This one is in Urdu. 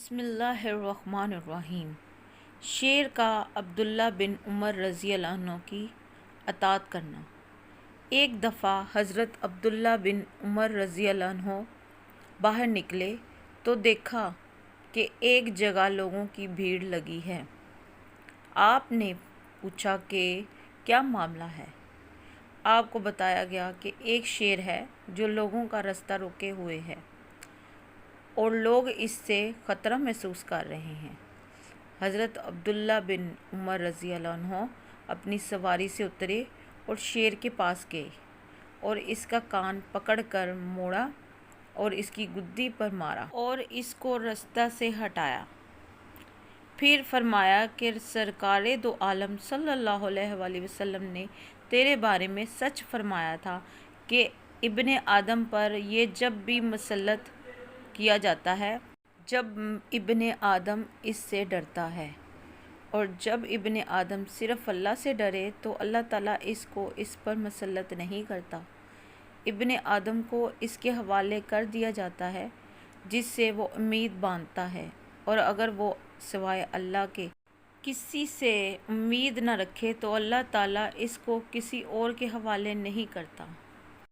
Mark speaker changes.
Speaker 1: بسم اللہ الرحمن الرحیم۔ شیر کا عبداللہ بن عمر رضی اللہ عنہ کی اطاعت کرنا۔ ایک دفعہ حضرت عبداللہ بن عمر رضی اللہ عنہ باہر نکلے تو دیکھا کہ ایک جگہ لوگوں کی بھیڑ لگی ہے۔ آپ نے پوچھا کہ کیا معاملہ ہے؟ آپ کو بتایا گیا کہ ایک شیر ہے جو لوگوں کا راستہ روکے ہوئے ہے اور لوگ اس سے خطرہ محسوس کر رہے ہیں۔ حضرت عبداللہ بن عمر رضی اللہ عنہ اپنی سواری سے اترے اور شیر کے پاس گئے اور اس کا کان پکڑ کر موڑا اور اس کی گدی پر مارا اور اس کو راستہ سے ہٹایا۔ پھر فرمایا کہ سرکار دو عالم صلی اللہ علیہ وآلہ وسلم نے تیرے بارے میں سچ فرمایا تھا کہ ابن آدم پر یہ جب بھی مسلط کیا جاتا ہے جب ابن آدم اس سے ڈرتا ہے، اور جب ابن آدم صرف اللہ سے ڈرے تو اللہ تعالیٰ اس کو اس پر مسلط نہیں کرتا۔ ابن آدم کو اس کے حوالے کر دیا جاتا ہے جس سے وہ امید باندھتا ہے، اور اگر وہ سوائے اللہ کے کسی سے امید نہ رکھے تو اللہ تعالیٰ اس کو کسی اور کے حوالے نہیں کرتا۔